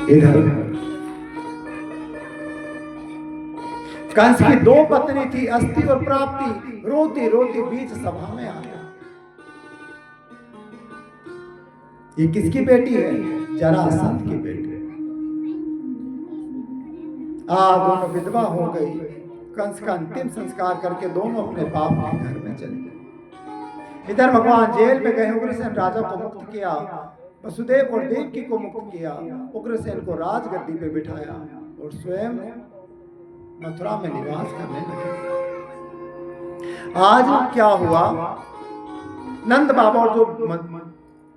इधर कंस की दो पत्नी थी, अस्थि और प्राप्ति, रोती रोती बीच सभा में आ गया। ये किसकी बेटी है? जरासंध की बेटी। दोनों विधवा हो गई। कंस का अंतिम संस्कार करके दोनों अपने बाप के घर में चले गए। इधर भगवान जेल में गए, उग्रसेन राजा को मुक्त किया, वसुदेव और देवकी को मुक्त किया, उग्रसेन को राजगद्दी पे बिठाया और स्वयं मथुरा में निवास करने लगे। आज क्या हुआ? नंद बाबा और जो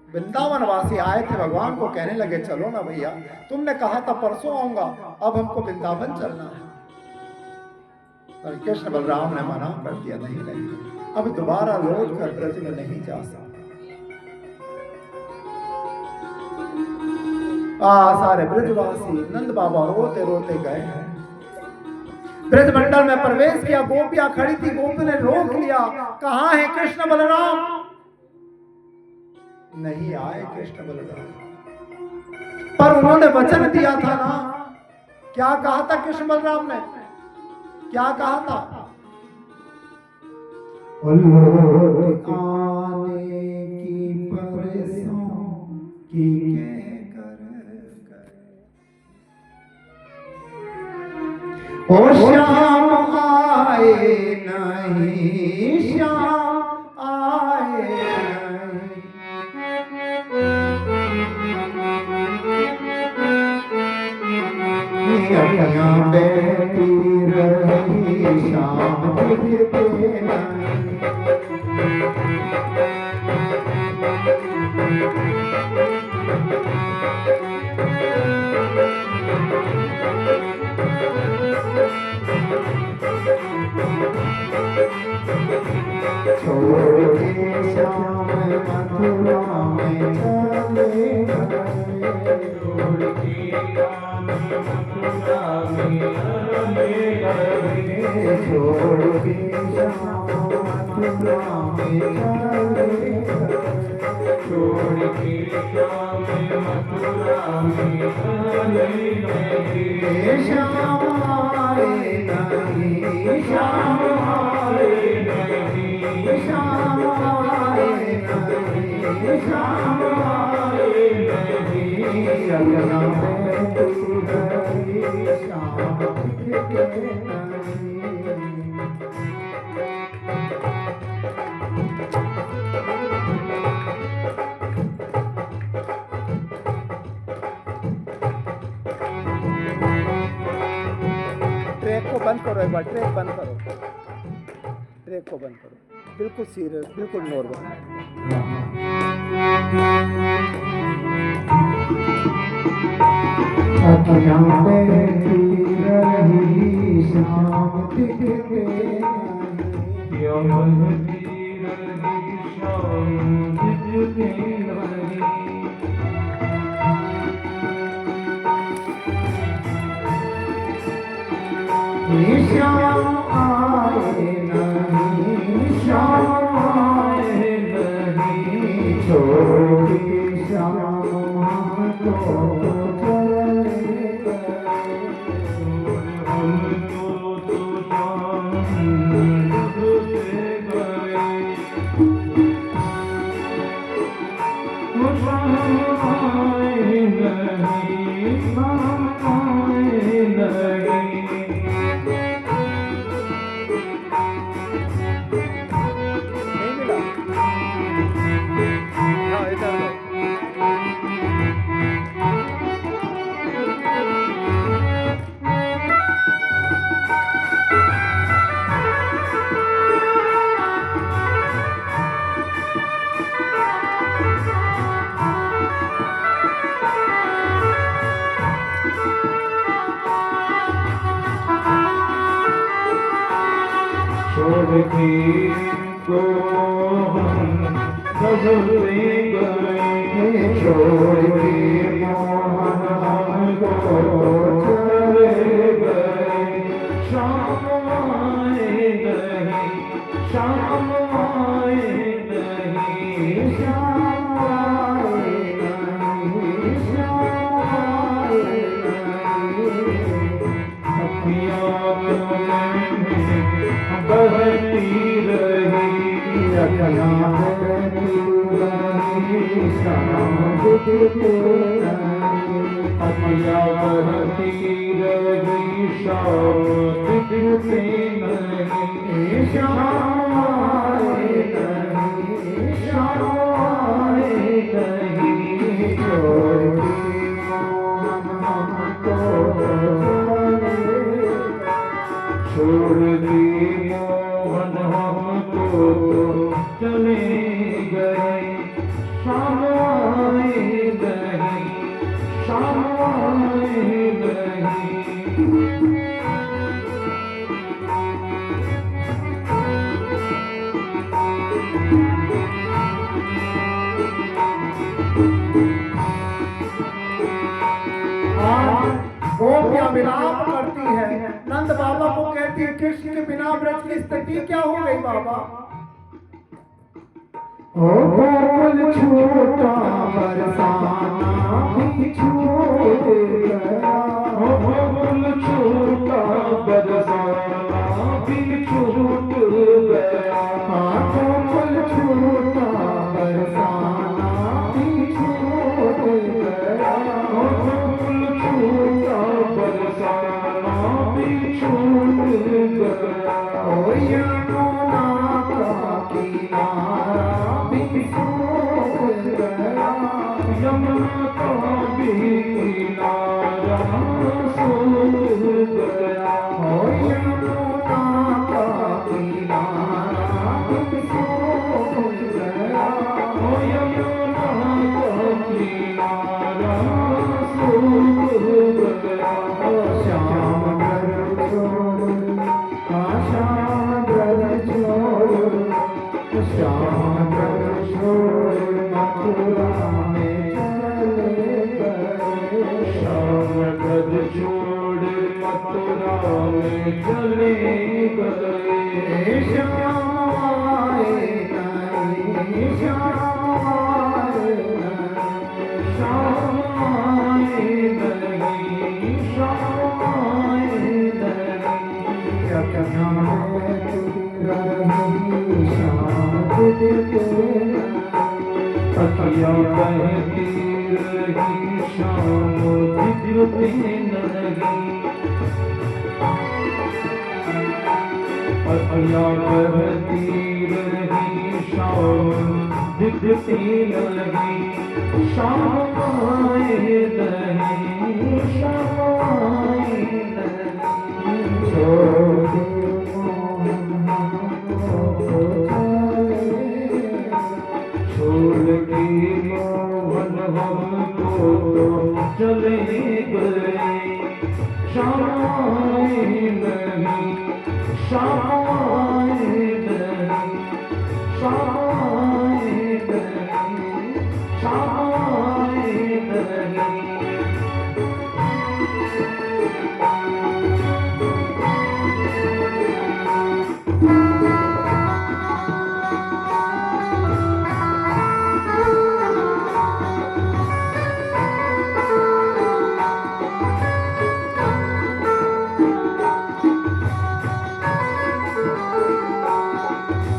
वृंदावन वासी आए थे भगवान को कहने लगे, चलो ना भैया, तुमने कहा था परसों आऊंगा, अब हमको वृंदावन चलना है। पर कृष्ण बलराम ने मना कर दिया, नहीं, अब दोबारा लौट कर ब्रज में नहीं जा सकता। सारे ब्रजवासी नंद बाबा रोते रोते गए हैं। ब्रज मंडल में प्रवेश किया, गोपियां खड़ी थी, गोपी ने रोक लिया, कहां है कृष्ण बलराम? नहीं आए कृष्ण बलराम। पर उन्होंने वचन दिया था ना, क्या कहा था कृष्ण बलराम ने? क्या कहा था? आने की परसों की ओ श्याम आए नहीं, श्याम आए नहीं, अखियां बैठी रही, श्याम दिखते नहीं। छोड़ के श्याम मथुरा में चले गए, छोड़ के श्याम मथुरा में चले गए, छोड़ के श्याम मथुरा में चले गए, छोड़ के श्याम मथुरा में चले गए। श्याम आए नहीं, श्याम आए नहीं, श्याम आए नहीं, श्याम आए नहीं, अगला बैठी गई, श्याम दिखते नहीं। ट्रैक को बंद करो, एक बार ट्रैक बंद करो, ट्रैक को बंद करो, बिल्कुल सीरियस, बिल्कुल नॉर्मल। अखियां बैठी रही, श्याम दिखते नहीं, श्याम दिखती रही, श्याम दिखते नहीं। श्याम आए नहीं, श्याम आए नहीं, छोड़ के श्याम को चले गए, हमको तो श्याम डूबते गए, श्याम आए नहीं, श्याम आए नहीं। छोड़ के को हम बदलते गए, छोड़ के मोहन हमको चले गए, शाम आए नहीं, शाम आए नहीं, शाम आए नहीं, शाम आए दिखते अकिया बहती रही शाम दिखते नहीं शाम आए नहीं शाम आए नहीं छोड़ के मोहन हमको छोड़ दिए मोहन हमको चले गए शाम आए नहीं शाम आए नहीं गोपियां विलाप करती है, नंद बाबा को कहती है कृष्ण के बिना ब्रज की स्थिति क्या हो गई बाबा। ओ गोकुल छूटा बरसाना भी छूट गया ओ गोकुल छूटा बरसाना भी छूट गया गोकुल छूटा बरसाना भी छूट गया गोकुल छूटा बरसाना भी छूट गया ओ यमुना का किनारा यमुना का भी किनारा सूख गया हो यमुना का किनारा भी सूख गया हो यमुना का किनारा सूख गया श्याम घर छोड़ श्याम घर छोड़ श्याम घर छोड़ मथुरा में चले गए श्याम घर छोड़ मथुरा में चले गए श्याम आए नहीं श्याम आए नहीं श्याम आए नहीं श्याम आए नहीं अकिया बहती रही शाम दिखते नहीं अकिया बहती रही शाम दिखते नहीं शाम आए नहीं शाम आए नहीं छोड़ छोड़ के मोहन हमको चले गए शाम आए नहीं शाम आए नहीं शाम आए नहीं शाम आए नहीं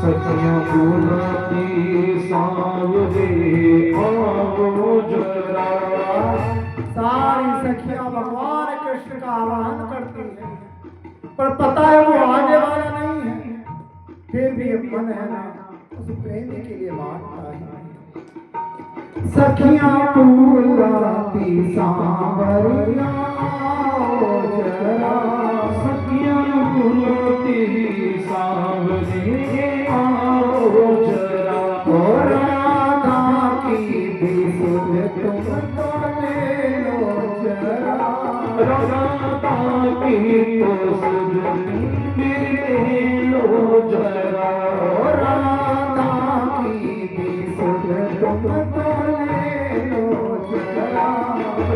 सखियां बुलाती सांवरे आओ जरा सारी सखियां भगवान कृष्ण का आह्वान करती है, पर पता है वो आने वाला नहीं है, फिर भी मन है ना उस प्रेमी के लिए मांगता है। सखियां बुलाती सांवरे आओ जरा सखियां बुलाती सांवरे आओ जरा ओ राधा की भी सुध तुम तो ले लो जरा राधा की तो सुध ले लो जरा ओ राधा की भी सुध तुम तो ले लो जरा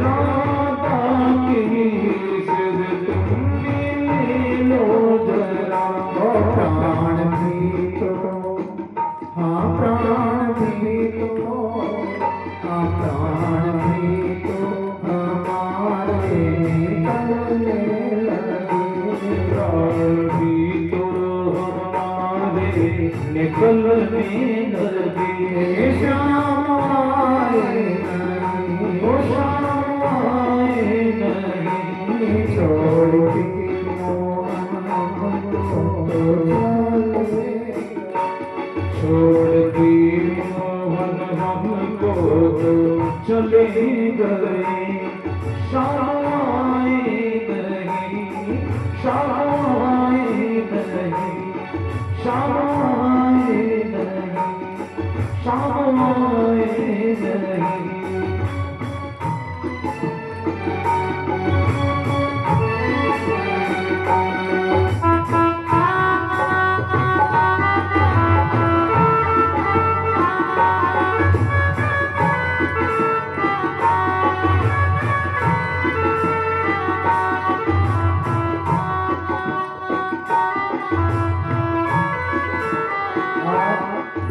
राधा की सुध तुम ले लो जरा प्राण भी तो हाँ प्राण भी तो हाँ प्राण भी तो हमारे निकलने लगे प्राण भी तो हमारे निकलने लगे श्याम नहीं छोड़ के छोड़ के मोहन हमको तो चले गए शायद नहीं शायद नहीं शायद नहीं शायद नहीं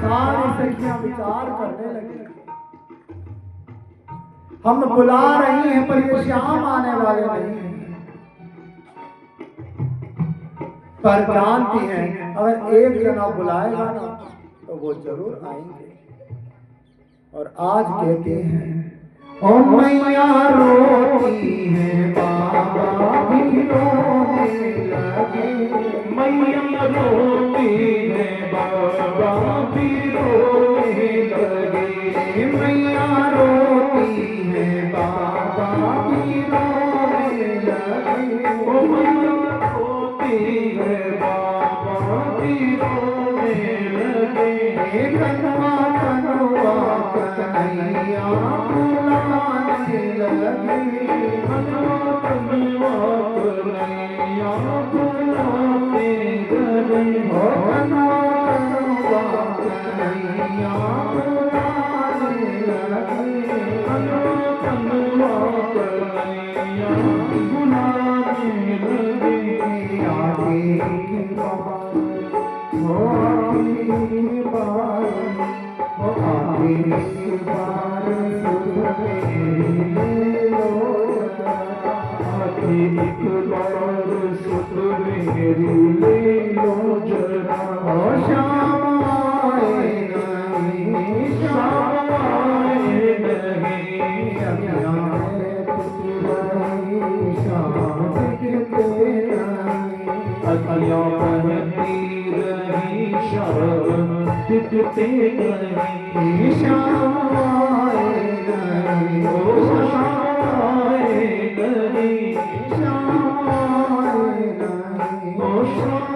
सारी सखियां विचार करने लगी, हम बुला रही हैं पर ये श्याम आने वाले नहीं हैं। पर जानती हैं अगर एक जना बुलाएगा ना तो वो जरूर आएंगे। और आज कहते हैं ओ मैया रोती है बाबा भी रोने लगे मैया रोती है बाबा भी रोने लगे मैया रोती है बाबा भी रोने लगे ओ मैया रोती है बाबा भी रोने लगे कनवा कनवा कन्हैया बुलाने लगे कनवा कनवा कन्हैया बुलाने लगे ओ कनवा कनवा कन्हैया बुलाने लगे कनवा कनवा कन्हैया बुलाने लगे आगे की बात हो आगे की बात हो आगे की बात एक बार सुध मेरी ले लो जरा श्याम आए नहीं श्याम आए नहीं श्याम अखियाँ बहती रही शर्म दिखते नहीं श्याम आए नहीं ओ श्याम आए नहीं श्याम आए नहीं ओ श्याम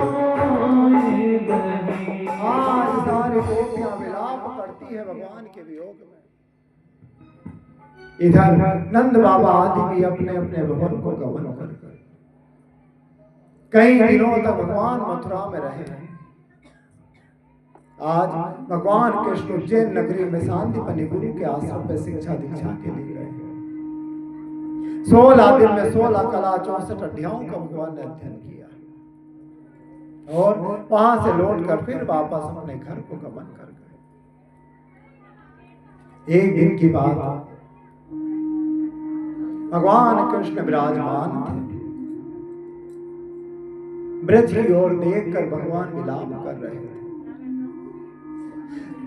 आए नहीं। आज सारी गोपियां विलाप करती है भगवान के वियोग में। इधर नंद बाबा आदि भी अपने अपने भवन को गमन कर कई दिनों तक भगवान मथुरा में रहे। आज भगवान कृष्ण उज्जैन नगरी में शांतिपनि गुरु के आश्रम में शिक्षा दीक्षा के लिए गए। 16 दिन में 16 कला 64 अध्यायों का भगवान ने अध्ययन किया और वहां से लौटकर फिर वापस अपने घर को गमन कर गए। एक दिन की बात, भगवान कृष्ण विराजमान थे। ब्रज की ओर देखकर भगवान विलाप कर रहे थे।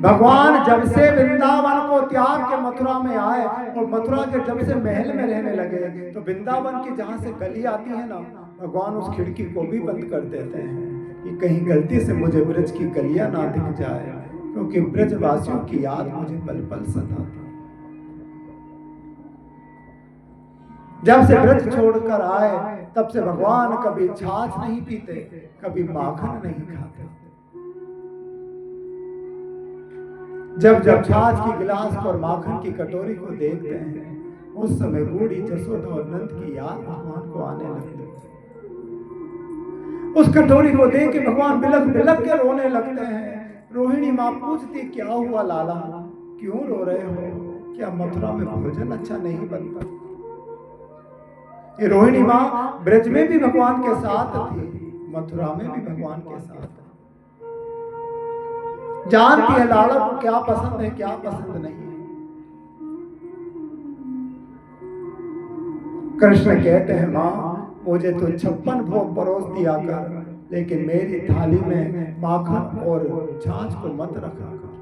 भगवान जब से वृंदावन को त्याग के मथुरा में आए और मथुरा के जब से महल में रहने लगे तो वृंदावन की जहां से गली आती है ना, भगवान उस खिड़की को भी बंद कर देते हैं कि कहीं गलती से मुझे ब्रज की गलियां ना दिख जाए, क्योंकि ब्रजवासियों की याद मुझे पल पल सताती। जब से ब्रज छोड़कर आए तब से भगवान कभी छाछ नहीं पीते, कभी माखन नहीं खाते। जब जब छाछ की गिलास और माखन की कटोरी को देखते हैं उस समय बूढ़ी जसोदा और नंद की याद भगवान को आने लगती है। उस कटोरी को देख के भगवान बिलख बिलख के रोने लगते हैं। रोहिणी माँ पूछती, क्या हुआ लाला, क्यों रो रहे हो? क्या मथुरा में भोजन अच्छा नहीं बनता? ये रोहिणी माँ ब्रज में भी भगवान के साथ थी, मथुरा में भी भगवान के साथ। जानती है लाला को क्या पसंद है क्या पसंद नहीं है। कृष्ण कहते हैं, माँ मुझे तो 56 भोग परोस दिया कर, लेकिन मेरी थाली में माखन और छाछ को मत रखा कर।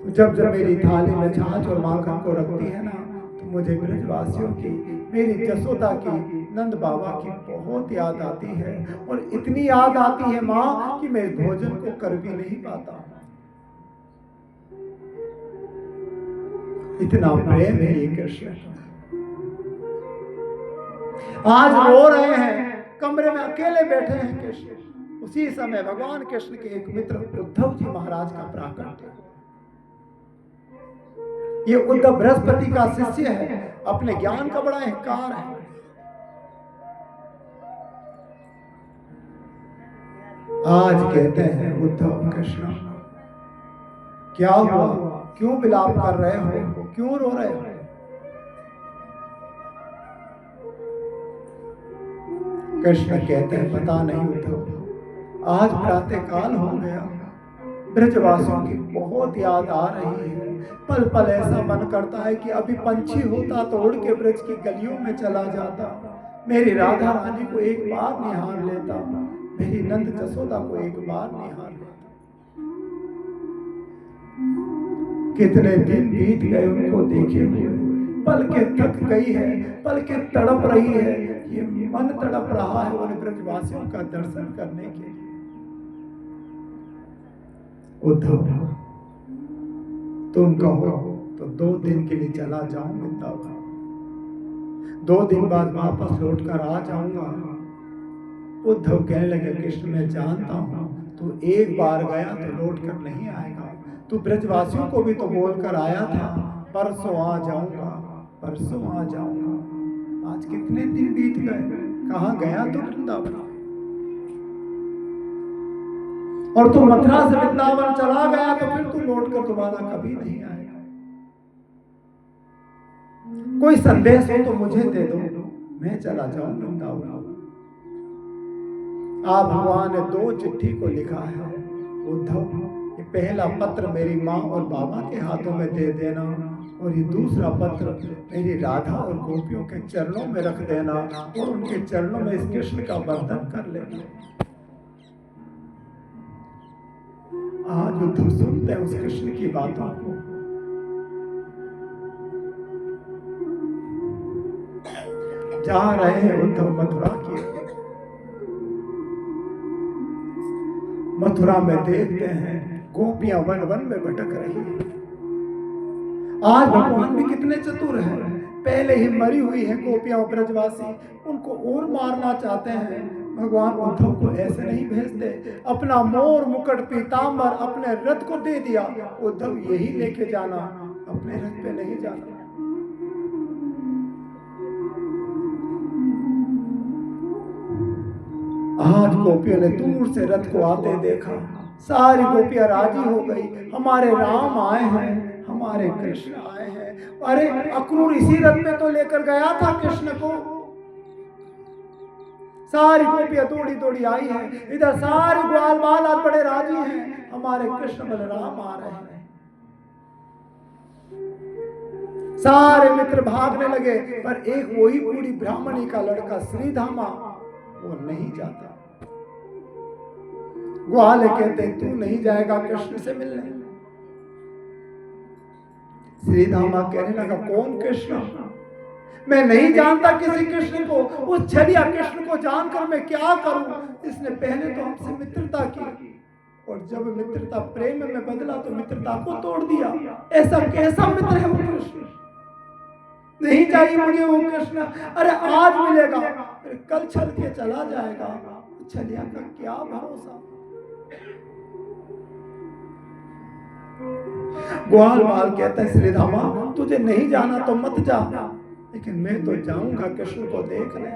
तो जब जब मेरी थाली में छाछ और माखन को रखती है ना, तो मुझे ब्रजवासियों की, मेरी जसोदा की, नंद बाबा की बहुत याद आती है, और इतनी याद आती है माँ कि मैं भोजन को कर भी नहीं पाता। इतना प्रेम है ये कृष्ण। आज रो रहे हैं, कमरे में अकेले बैठे हैं कृष्ण। उसी समय भगवान कृष्ण के एक मित्र उद्धव जी महाराज का प्राकट्य। ये उद्धव बृहस्पति का शिष्य है, अपने ज्ञान का बड़ा अहंकार है। आज कहते हैं उद्धव कृष्ण, क्या हुआ, क्यों विलाप कर रहे हो, क्यों रो रहे हो? कृष्ण कहते हैं, पता नहीं उद्धव, आज प्रातः काल हो गया, ब्रजवासियों की बहुत याद आ रही है। पल पल ऐसा मन करता है कि अभी पंछी होता तो उड़ के ब्रज की गलियों में चला जाता, मेरी राधा रानी को एक बार निहार लेता, मेरी नंद जसोदा को एक बार निहार लेता। कितने दिन बीत गए उनको देखे हुए, पलकें थक गई है, पलकें तड़प रही है, ये मन तड़प रहा है उन ब्रजवासियों का दर्शन करने के लिए। उद्धव, तुम कहो तो 2 दिन के लिए चला जाऊं वृंदावन, 2 दिन बाद वापस लौट कर आ जाऊंगा। उद्धव कहने लगे, कृष्ण मैं जानता हूं तू एक बार गया तो लौट कर नहीं आएगा, तू ब्रजवासियों को भी तो बोल कर आया था परसों आ जाऊंगा, परसों आ जाऊंगा। आज कितने दिन बीत गए, कहां गया तो वृंदावन, और तू मथुरा से वृंदावन चला गया तो फिर तू लौट कर दोबारा कभी नहीं आएगा। कोई संदेश हो तो मुझे दे दो, मैं चला जाऊं वृंदावन। आप भगवान ने 2 चिट्ठी को लिखा है, उद्धव ये पहला पत्र मेरी माँ और बाबा के हाथों में दे देना, और ये दूसरा पत्र मेरी राधा और गोपियों के चरणों में रख देना, और उनके चरणों में इस कृष्ण का वंदन कर लेना। आज उद्धव सुनते हैं उस कृष्ण की बातों को, जा रहे हैं उद्धव मथुरा की। मथुरा में देखते हैं गोपियां वन वन में भटक रही हैं। आज भगवान भी कितने चतुर हैं, पहले ही मरी हुई है गोपियां और ब्रजवासी, उनको और मारना चाहते हैं। भगवान उद्धव को ऐसे नहीं भेजते, अपना मोर मुकुट पीतांबर अपने रथ को दे दिया, उद्धव यही लेके जाना, अपने रथ पे नहीं जाना। आज गोपियों ने दूर से रथ को आते देखा, सारी गोपियां राजी हो गई, हमारे राम आए हैं, हमारे कृष्ण आए हैं। अरे अक्रूर इसी रथ में तो लेकर गया था कृष्ण को। सारी गोपियां दौड़ी दौड़ी आई है, इधर सारे ग्वाल बाल आज बड़े राजी हैं, हमारे कृष्ण बलराम आ रहे हैं। सारे मित्र भागने लगे, पर एक वही बूढ़ी ब्राह्मणी का लड़का श्रीधामा वो नहीं जाता। ग्वाले कहते तू नहीं जाएगा कृष्ण से मिलने। श्रीधामा कहने लगा, कौन कृष्ण, मैं नहीं जानता किसी कृष्ण को, उस छलिया कृष्ण को जानकर मैं क्या करूं। इसने पहले तो हमसे मित्रता की, और जब मित्रता प्रेम में बदला तो मित्रता को तोड़ दिया। ऐसा कैसा मित्र है वो कृष्ण, नहीं चाहिए मुझे वो कृष्ण। अरे आज मिलेगा, कल छल के चला जाएगा, छलिया का क्या भरोसा। ग्वाल बाल कहता है, श्रीधामा तुझे नहीं जाना तो मत जा, लेकिन मैं तो जाऊंगा कृष्ण को देखने।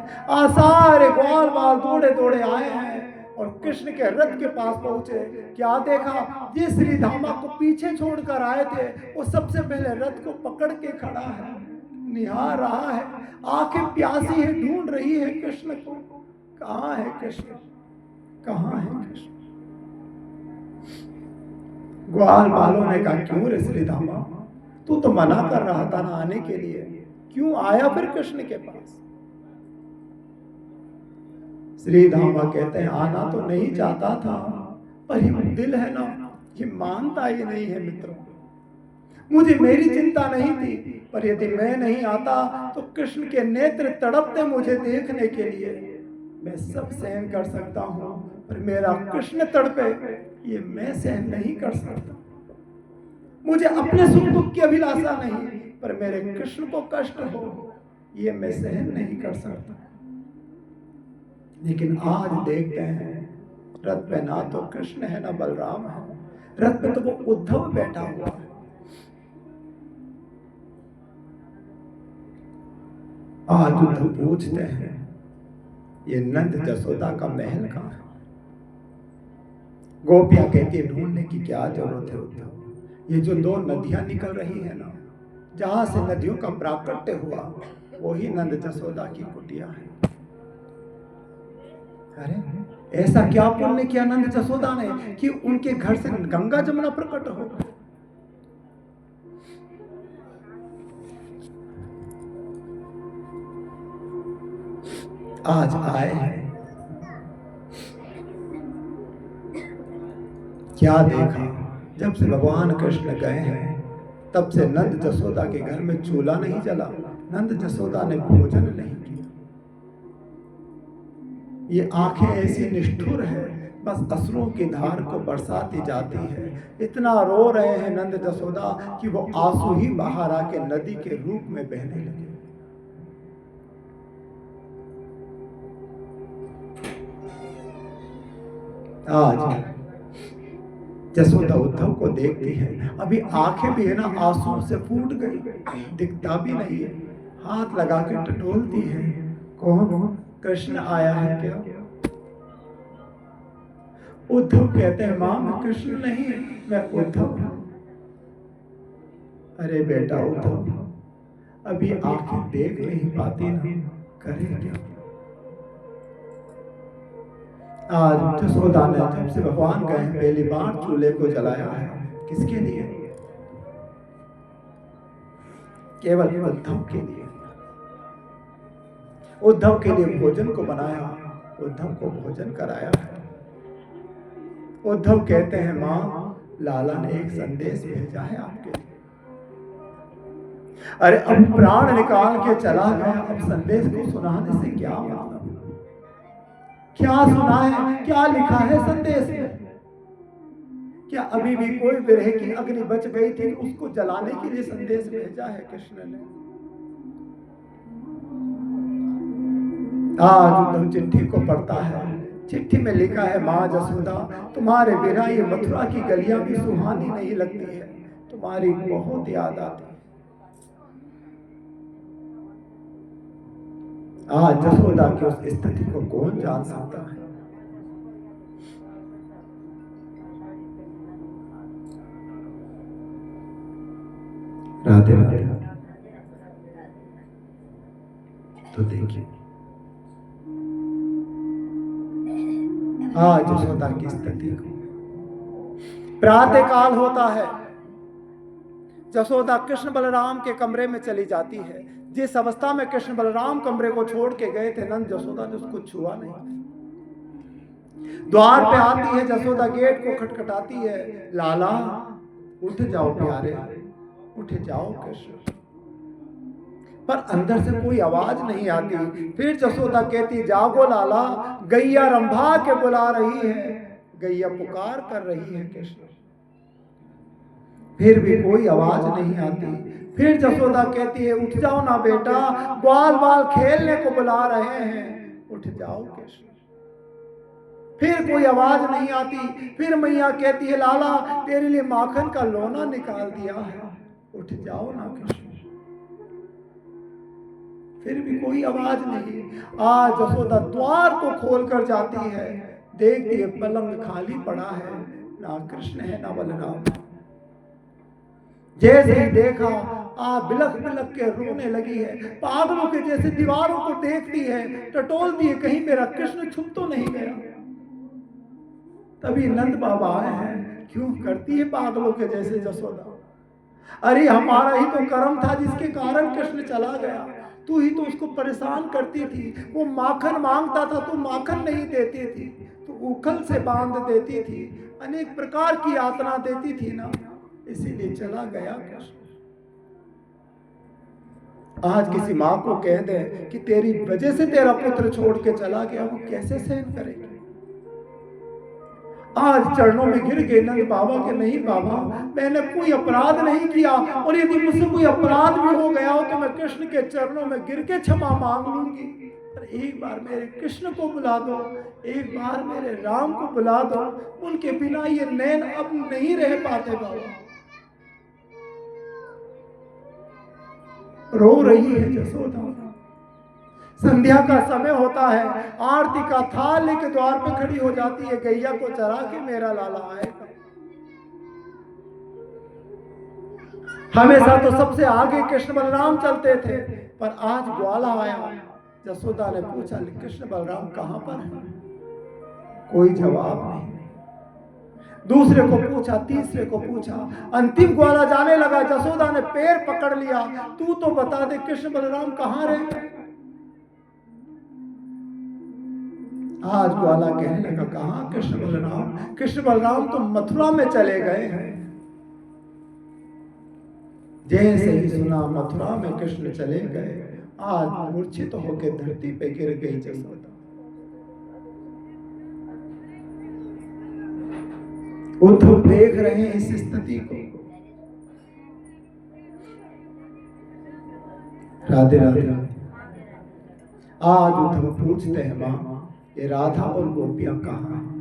सारे ग्वाल बाल दौड़े दौड़े आए हैं और कृष्ण के रथ के पास पहुंचे। क्या देखा, जिस श्रीधामा को पीछे छोड़कर आए थे वो सबसे पहले रथ को पकड़ के खड़ा है, निहार रहा है, आंखें प्यासी है, ढूंढ रही है कृष्ण को। कहां है कृष्ण, कहां है कृष्ण। ग्वाल बालों ने कहा, क्यों रे श्रीधामा, तू तो मना कर रहा था ना आने के लिए, क्यों आया फिर कृष्ण के पास। श्रीधामा कहते हैं, आना तो नहीं चाहता था, पर ये दिल है ना, ये मानता ही नहीं है मित्रों। मुझे मेरी चिंता नहीं थी, पर यदि मैं नहीं आता तो कृष्ण के नेत्र तड़पते मुझे देखने के लिए। मैं सब सहन कर सकता हूँ, पर मेरा कृष्ण तड़पे ये मैं सहन नहीं कर सकता। मुझे अपने सुख दुख की अभिलाषा नहीं, पर मेरे कृष्ण को कष्ट हो ये मैं सहन नहीं कर सकता। लेकिन आज देखते हैं रथ पे ना तो कृष्ण है ना बलराम है, रथ पे तो वो उद्धव बैठा हुआ है। आज उद्धव पूछते हैं ये नंद जसोदा का महल कहाँ है? गोपियां कहती है ढूंढने की क्या जरूरत है उद्धव, ये जो दो नदियां निकल रही है ना, जहां से नदियों का प्राकट्य हुआ वही नंद जसोदा की कुटिया है। अरे ऐसा क्या पुण्य किया नंद जसोदा ने कि उनके घर से गंगा जमुना प्रकट हो। आज आए हैं, क्या देखा? जब से भगवान कृष्ण गए हैं तब से नंद जसोदा के घर में चूल्हा नहीं जला, नंद जसोदा ने भोजन नहीं किया। ये आंखें ऐसी निष्ठुर है, बस अश्रुओं की धार को बरसाती जाती है। इतना रो रहे हैं नंद जसोदा कि वो आंसू ही बाहर आके नदी के रूप में बहने लगे। आज जसोदा उद्धव को देखती है, अभी आंखें भी है ना आंसू से फूट गई, दिखता भी नहीं है। हाथ लगा के टटोलती है, कौन? कृष्ण आया है क्या? उद्धव कहते हैं मां मैं कृष्ण नहीं, मैं उद्धव हूं। अरे बेटा उद्धव, अभी आंखें देख नहीं पाती ना, करे क्या? आज जसोदा ने जब से भगवान गए पहली बार चूल्हे को जलाया है, किसके लिए? केवल उद्धव के लिए। उद्धव के लिए भोजन को बनाया, उद्धव को भोजन कराया है। उद्धव कहते हैं मां लाला ने एक संदेश भेजा है आपके लिए। अरे अब प्राण निकाल के चला गया, अब संदेश को सुनाने से क्या मतलब? क्या सुना है, क्या लिखा है संदेश में? क्या अभी भी कोई विरह की अग्नि बच गई थी, उसको जलाने के लिए संदेश भेजा है कृष्ण ने? आज उद्धव चिट्ठी को पढ़ता है, चिट्ठी में लिखा है मां जसोदा तुम्हारे बिना ये मथुरा की गलियां भी सुहानी नहीं लगती है, तुम्हारी बहुत याद आती है। आज जसोदा की उस स्थिति को कौन जान सकता है? राधे राधे। तो देखिए आज जसोदा की स्थिति को, प्रातः काल होता है, जसोदा कृष्ण बलराम के कमरे में चली जाती है। जिस अवस्था में कृष्ण बलराम कमरे को छोड़ के गए थे, नंद जसोदा ने उसको छुआ नहीं। द्वार पे आती है जसोदा, गेट को खटखटाती है, लाला उठ जाओ प्यारे, उठ जाओ कृष्ण। पर अंदर से कोई आवाज नहीं आती। फिर जसोदा कहती जागो लाला, गैया रंभा के बुला रही है, गैया पुकार कर रही है कृष्ण। फिर भी कोई आवाज नहीं आती। फिर जसोदा कहती है उठ जाओ ना बेटा, ग्वाल बाल खेलने को बुला रहे हैं, उठ जाओ कृष्ण। फिर कोई आवाज नहीं आती। फिर मैया कहती है लाला तेरे लिए माखन का लोना निकाल दिया है, उठ जाओ ना कृष्ण। फिर भी कोई आवाज नहीं। आज जसोदा द्वार को खोलकर जाती है, देखती है पलंग खाली पड़ा है, ना कृष्ण है ना बलराम। जैसे ही देखा बिलख बिलख के रोने लगी है, पागलों के जैसे दीवारों को देखती है, टटोलती है कहीं मेरा कृष्ण छुप तो नहीं गया। तभी नंद बाबा आए हैं। क्यों करती है पागलों के जैसे जसोदा? अरे हमारा ही तो कर्म था जिसके कारण कृष्ण चला गया, तू ही तो उसको परेशान करती थी। वो माखन मांगता था तो माखन नहीं देती थी, तो उखल से बांध देती थी, अनेक प्रकार की यातना देती थी ना, इसीलिए चला गया कृष्ण। आज किसी माँ को कह दे कि तेरी वजह से तेरा पुत्र छोड़ के चला गया, वो कैसे सहन करेगी? आज चरणों में गिर गए नंद बाबा के, नहीं बाबा मैंने कोई अपराध नहीं किया, और यदि मुझसे कोई अपराध भी हो गया हो तो मैं कृष्ण के चरणों में गिर के क्षमा मांग लूंगी, पर एक बार मेरे कृष्ण को बुला दो, एक बार मेरे राम को बुला दो, उनके बिना ये नैन अब नहीं रह पाते बाबा। रो रही है जसोदा। संध्या का समय होता है, आरती का थाल लेके द्वार पे खड़ी हो जाती है, गैया को चरा के मेरा लाला आएगा। हमेशा तो सबसे आगे कृष्ण बलराम चलते थे, पर आज ग्वाला आया। जसोदा ने पूछा कृष्ण बलराम कहां पर है? कोई जवाब नहीं। दूसरे को पूछा, तीसरे को पूछा, अंतिम ग्वाला जाने लगा। जसोदा ने पैर पकड़ लिया, तू तो बता दे कृष्ण बलराम कहां रहे? आज ग्वाला कहने लगा कहां कृष्ण बलराम? कृष्ण बलराम तो मथुरा में चले गए हैं। जैसे ही सुना मथुरा में कृष्ण चले गए, आज मूर्छित होकर धरती पे गिर गई जसोदा। उद्धव देख रहे हैं इस स्थिति को। राधे राधे। आज उद्धव पूछते हैं मां ये राधा और गोपियां कहां हैं?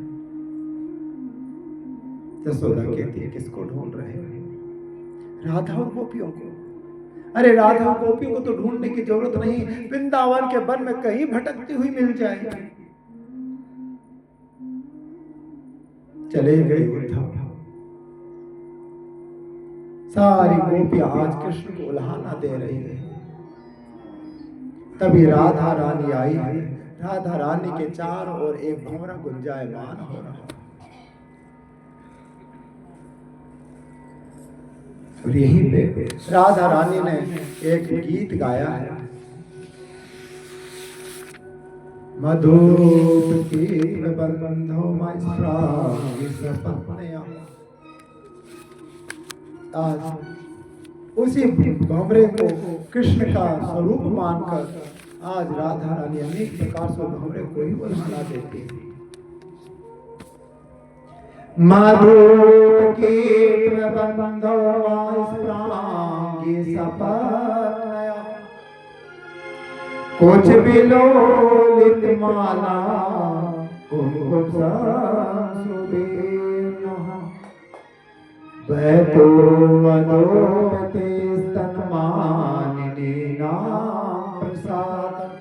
जसोदा कहती है किसको ढूंढ रहे हैं? राधा और गोपियों को। अरे राधा और गोपियों को तो ढूंढने की जरूरत नहीं, वृंदावन के वन में कहीं भटकती हुई मिल जाएगी। चले गए उद्धव। सारी गोपियां आज कृष्ण को उल्हाना दे रही है। तभी राधा रानी आई है। राधा रानी के चारों ओर एक भंवरा गुंजायमान हो रहा है, और यहीं पे राधा रानी ने एक गीत गाया है, मधुप कीर्तन बंधो मैस्रागी सपत्नया। आज उसी भंवरे को कृष्ण का स्वरूप मानकर आज राधा रानी अनेक प्रकार से भंवरे को ही उल्हाना देती है। मधुप कीर्तन बंधो मैस्रागी सपत्नया, कुछ बिलोलित माला कुमकुम सुबीर्णः, बैतो मधुमते स्तनमानिनी नाम प्रसादम्,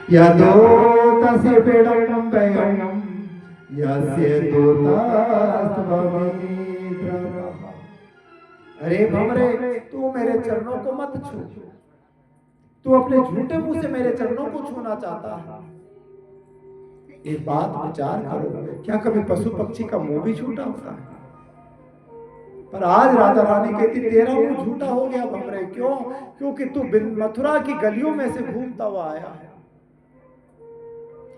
यदोतसि विडम्बयम् यस्य दूतस्त्वमित्रः। अरे भंवरे तू मेरे चरणों को मत छू, तू अपने झूठे मुंह से मेरे चरणों को छूना चाहता है। एक बात विचार करो, क्या कभी पशु पक्षी का मुंह भी झूठा होता है? पर आज राधा रानी कहती तेरा मुंह झूठा हो गया भंवरे। क्यों? क्योंकि तू मथुरा की गलियों में से घूमता हुआ आया है,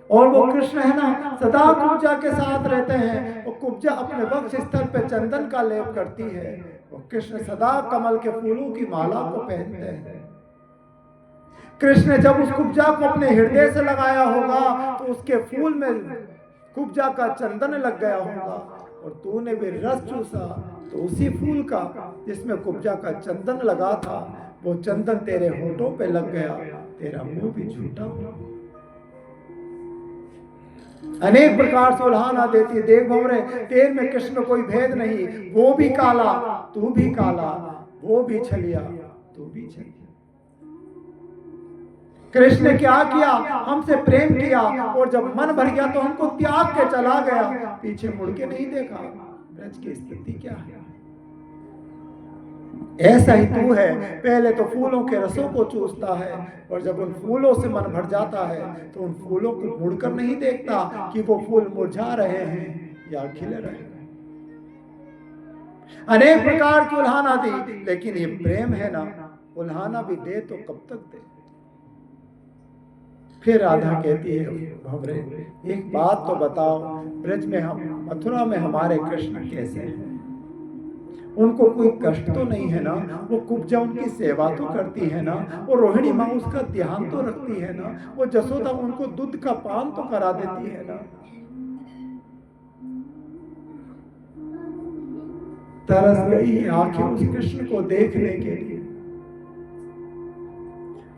और वो कृष्ण है ना सदा कुब्जा के साथ रहते हैं। वो कुब्जा अपने वक्ष स्थल पे चंदन का लेप करती है, वो कृष्ण सदा कमल के फूलों की माला को पहनते हैं। कृष्ण ने जब उस कुब्जा को अपने हृदय से लगाया होगा तो उसके फूल में कुब्जा का चंदन लग गया होगा, और तूने भी रस चूसा तो उसी फूल का जिसमें कुब्जा का चंदन लगा था वो चंदन तेरे होठों पे लग गया, तेरा मुंह भी झूठा हुआ। अनेक प्रकार से उल्हाना देती है। देख भंवरे तेरे में कृष्ण में कोई भेद नहीं, वो भी काला तू भी काला, वो भी छलिया तू भी छलिया। कृष्ण ने क्या किया? हमसे प्रेम किया, और जब मन भर गया तो हमको त्याग के चला गया, पीछे मुड़ के नहीं देखा। ब्रज की स्थिति क्या है? ऐसा ही तू है, पहले तो फूलों के रसों को चूसता है, और जब उन फूलों से मन भर जाता है तो उन फूलों को मुड़कर नहीं देखता कि वो फूल मुरझा रहे हैं या खिले रहे हैं। अनेक प्रकार की उल्हाना दी, लेकिन ये प्रेम है ना, उल्हाना भी दे तो कब तक दे? फिर राधा कहती है भंवरे एक बात तो बताओ, ब्रज में हम मथुरा में हमारे कृष्ण कैसे हैं? उनको कोई कष्ट तो नहीं है ना, वो कुब्जा उनकी सेवा तो करती है ना, वो रोहिणी माँ उसका ध्यान तो रखती है ना, वो जसोदा उनको दूध का पान तो करा देती है ना। तरस गई आंखें उस कृष्ण को देखने के लिए।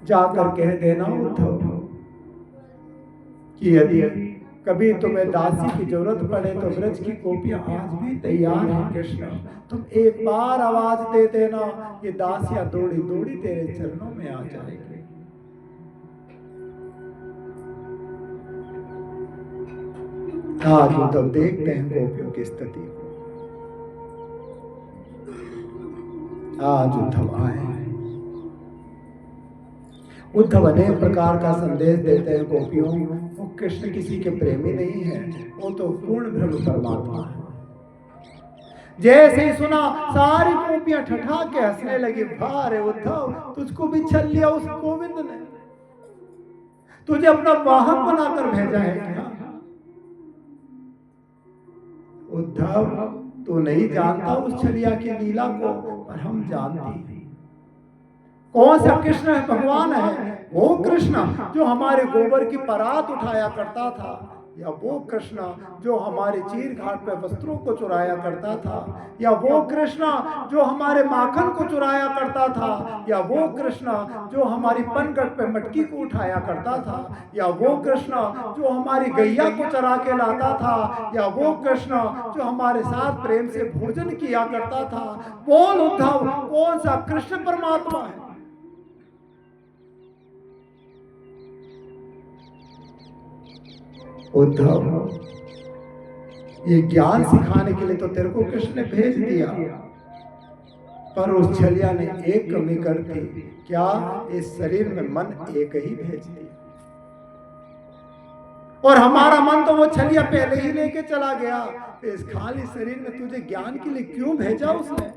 जाकर कह देना उद्धव कि यदि कभी तुम्हें दासी की जरूरत पड़े तो ब्रज की गोपियां आज भी तैयार हैं कृष्ण, तुम एक बार आवाज दे देना, ये दासियां दौड़ी दौड़ी तेरे चरणों में आ जाएगी। आज उद्धव देखते हैं गोपियों की स्थिति को। आज उद्धव आए, उद्धव अनेक प्रकार का संदेश देते हैं गोपियों, वो कृष्ण किसी के प्रेमी नहीं है, वो तो पूर्ण ब्रह्म परमात्मा है। जैसे ही सुना सारी गोपियां ठठा के हंसने लगी। वाह रे उद्धव, तुझको भी छल लिया उस गोविंद ने, तुझे अपना वाहक बनाकर भेजा है क्या? उद्धव तू नहीं जानता उस छलिया की लीला को, पर हम जानते हैं। कौन सा कृष्ण है? भगवान है वो कृष्ण जो हमारे गोबर की परात उठाया करता था, या वो कृष्ण जो हमारे चीर घाट पे वस्त्रों को चुराया करता था, या वो कृष्ण जो हमारे माखन को चुराया करता था, या वो कृष्ण जो हमारी पनघट पे मटकी को उठाया करता था, या वो कृष्ण जो हमारी गैया को चरा के लाता था, या वो कृष्ण जो हमारे साथ प्रेम से भोजन किया करता था। बोल उद्धव, कौन सा कृष्ण परमात्मा है? उद्धव, ये ज्ञान सिखाने के लिए तो तेरे को कृष्ण ने भेज दिया, पर उस छलिया ने एक कमी कर दी। क्या? इस शरीर में मन एक ही भेज दिया, और हमारा मन तो वो छलिया पहले ही लेके चला गया। इस खाली शरीर में तुझे ज्ञान के लिए क्यों भेजा उसने?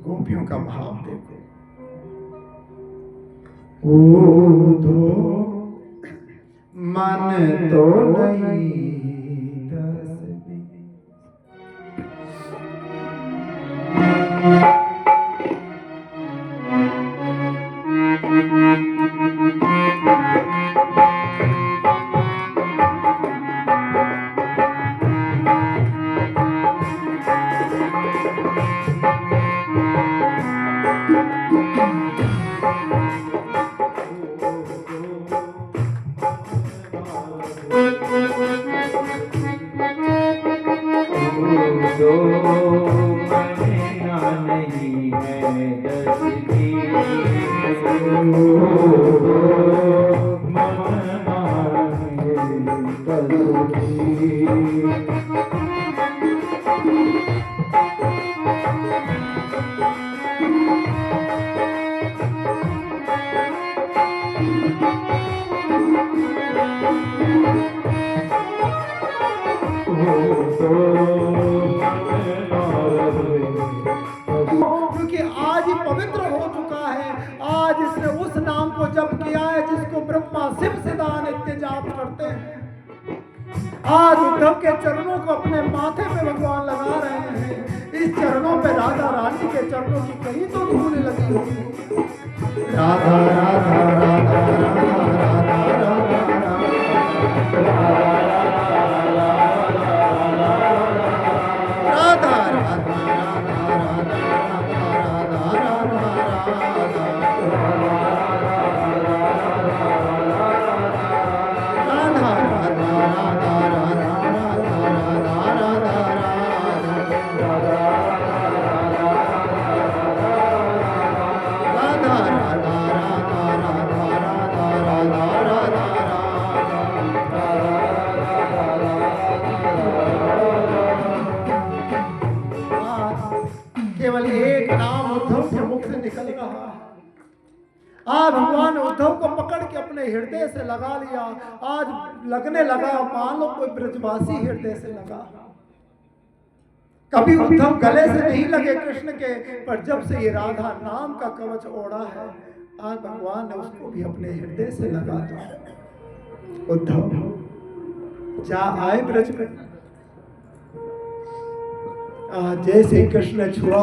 गोपियों का भाव देखो। तो मन तो नहीं क्योंकि आज ही पवित्र हो चुका है। आज इसने उस नाम को जप किया है जिसको ब्रह्मा शिव सदा नित्य जाप करते हैं। आज उद्धव के चरणों को अपने माथे पे भगवान लगा रहे हैं। इस चरणों पे राधा रानी के चरणों की कहीं तो धूल लगी होगी। राधा राधा राधा राधा केवल एक नाम उद्धव के मुख से निकल रहा है। आज भगवान ने उद्धव को पकड़ के अपने हृदय से लगा लिया। आज लगने लगा मान लो कोई ब्रजवासी हृदय से लगा। कभी उद्धव गले से नहीं लगे कृष्ण के, पर जब से ये राधा नाम का कवच ओढ़ा है, आज भगवान ने उसको भी अपने हृदय से लगा दिया। उद्धव जा आए ब्रज में, जैसे कृष्ण छुआ,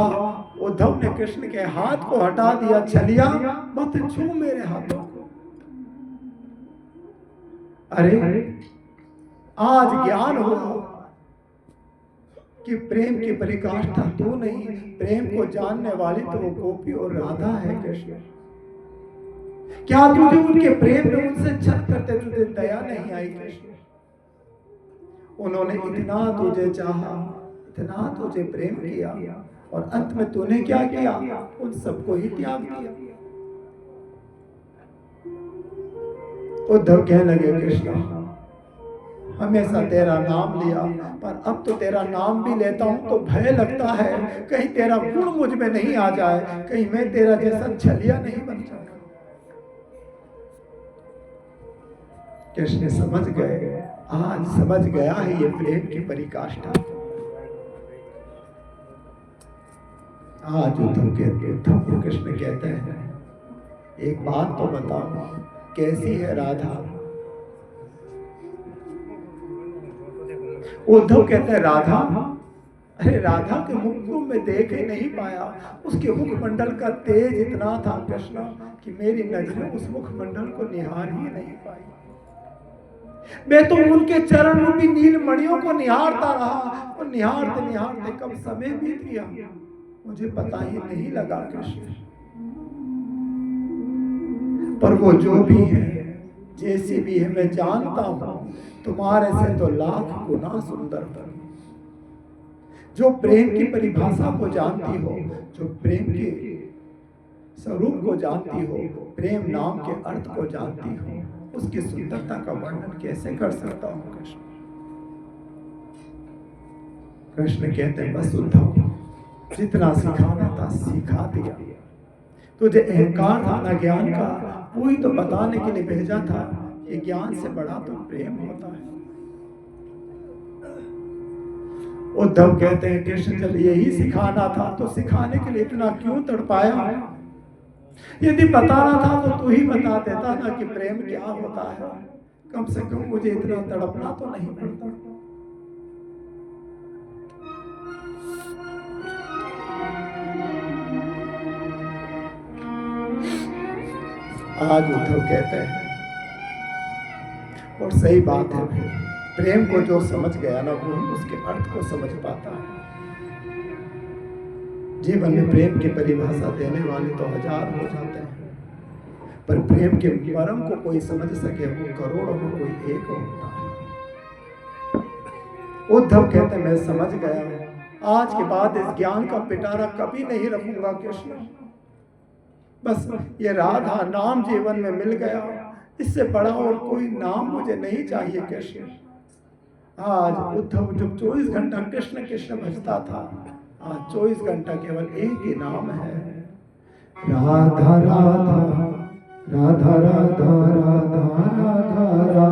उद्धव ने कृष्ण के हाथ को हटा दिया, छलिया मत छू मेरे हाथों को। अरे आज ज्ञान हुआ कि प्रेम की परिकाष्ठा तू नहीं, प्रेम को जानने वाली तो वो गोपी और राधा है कृष्ण। क्या तुझे उनके प्रेम में उनसे छल करते तुझे दया नहीं आई कृष्ण? उन्होंने इतना तुझे चाहा, इतना तुझे प्रेम किया, और अंत में तूने क्या किया? उन सबको ही त्याग दिया। उद्धव कहने लगे कृष्ण हमेशा तेरा नाम लिया, पर अब तो तेरा नाम भी लेता हूं तो भय लगता है कहीं तेरा गुण मुझ में नहीं आ जाए, कहीं मैं तेरा जैसा छलिया नहीं बन जाऊं। कृष्ण समझ गए, आज समझ गया है ये प्रेम की परिकाष्ठा। आज उद्धव को कृष्ण कहते हैं एक बात तो बताओ, कैसी है राधा? उद्धव कहते हैं राधा, अरे राधा के मुख को मैं देख ही नहीं पाया, उसके मुखमंडल का तेज इतना था कृष्ण कि मेरी नजरें उस मुखमंडल को निहार ही नहीं पाई। मैं तो उनके चरण रूपी नील मणियों को निहारता रहा, और निहारते निहारते कब समय बीत गया मुझे पता ही नहीं लगा कृष्ण। पर वो जो भी है, जैसी भी है, मैं जानता हूं तुम्हारे से तो लाख गुना सुंदर हो। जो प्रेम की परिभाषा को जानती हो, जो प्रेम के स्वरूप को जानती हो, प्रेम नाम के अर्थ को जानती हो, उसकी सुंदरता का वर्णन कैसे कर सकता हूं कृष्ण? कृष्ण कहते हैं बस उद्धव जितना सिखाना था सिखा दिया, तुझे अहंकार था ना ज्ञान का, वही तो बताने के लिए भेजा था कि ज्ञान से बड़ा तो प्रेम होता है। उद्धव कहते हैं कृष्ण जब यही सिखाना था तो सिखाने के लिए इतना क्यों तड़पाया? यदि बताना था तो तू ही बता देता ना कि प्रेम क्या होता है, कम से कम मुझे इतना तड़पना तो नहीं पड़ता। आज उद्धव कहते हैं, और सही बात है, प्रेम को जो समझ गया ना वो उसके अर्थ को समझ पाता है। जीवन में प्रेम की परिभाषा देने वाले तो हजार हो जाते हैं, पर प्रेम के मर्म को कोई समझ सके वो करोड़ों में कोई एक होता है। उद्धव कहते मैं समझ गया, आज के बाद इस ज्ञान का पिटारा कभी नहीं रखूंगा कृष्ण। बस ये राधा नाम जीवन में मिल गया, इससे बड़ा और कोई नाम मुझे नहीं चाहिए कृष्ण। आज उद्धव जब 24 घंटा कृष्ण कृष्ण भजता था, आज 24 घंटा केवल एक ही नाम है, राधा राधा राधा राधा राधा राधा राधा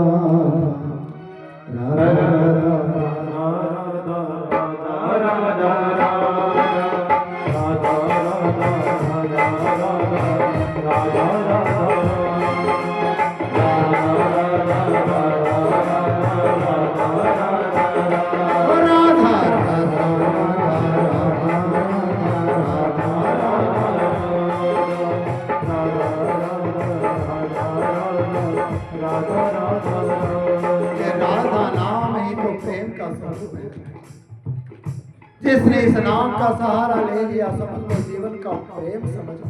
जिसने इस नाम का सहारा ले लिया समझ लो जीवन का प्रेम समझ लो।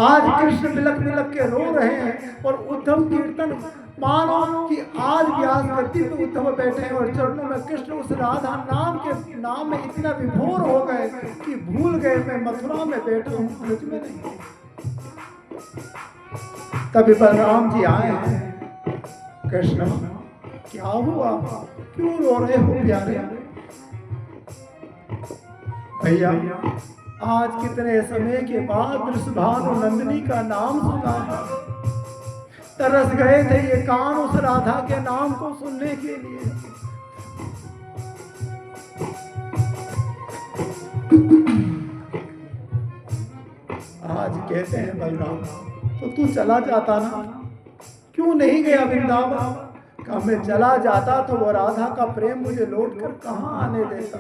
आज कृष्ण बिलक बिलक के रो रहे हैं और उद्धव कीर्तन मानो कि आज व्यास गद्दी पे उद्धव बैठे हैं और चरणों में कृष्ण उस राधा नाम में इतना विभोर हो गए कि भूल गए मैं मथुरा में बैठा हूँ, ब्रज में नहीं। तभी बलराम जी आए हैं, कृष्ण क्या हुआ, क्यों रो रहे हो प्यारे? भैया आज कितने समय के बाद वृषभानु नंदिनी का नाम सुना है, तरस गए थे ये कान उस राधा के नाम को सुनने के लिए। आज कहते हैं बलराम तो तू चला जाता ना, क्यों नहीं गया वृंदावन? कहा मैं चला जाता तो वो राधा का प्रेम मुझे लौट कर कहाँ आने देता।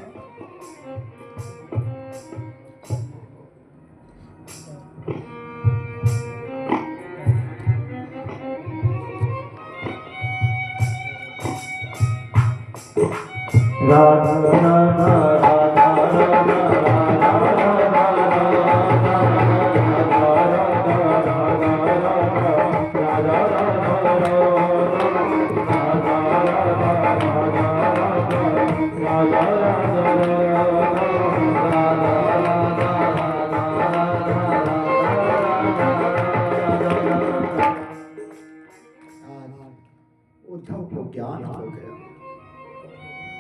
उद्धव को ज्ञान हो गया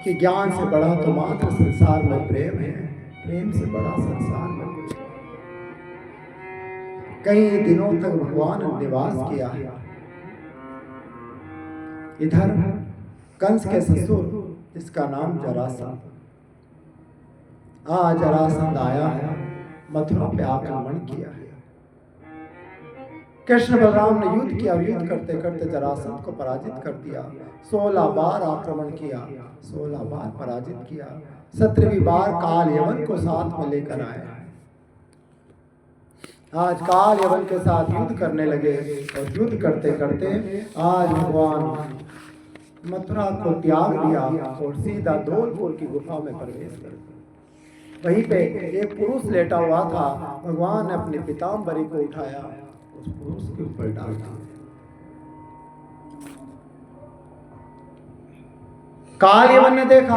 कि ज्ञान से बड़ा तो मात्र संसार में प्रेम है, प्रेम से बड़ा संसार में कुछ नहीं। कई दिनों तक भगवान ने निवास किया है। इधर कंस के ससुर, जिसका नाम जरासंध, आज जरासंध आया है, मथुरा पे आक्रमण किया है। कृष्ण बलराम ने युद्ध किया, युद्ध करते करते जरासंध को पराजित कर दिया। 16 बार आक्रमण किया, 16 बार पराजित किया। 17वीं बार काल यवन को साथ में लेकर आए। आज काल यवन के साथ युद्ध करने लगे और युद्ध करते करते आज भगवान मथुरा को त्याग दिया और सीधा धौलपुर की गुफा में प्रवेश कर दिया। वहीं पे एक पुरुष लेटा हुआ था। भगवान ने अपनी पीताम्बरी को उठाया, उस पुरुष के ऊपर डाल दिया। काल यवन ने देखा,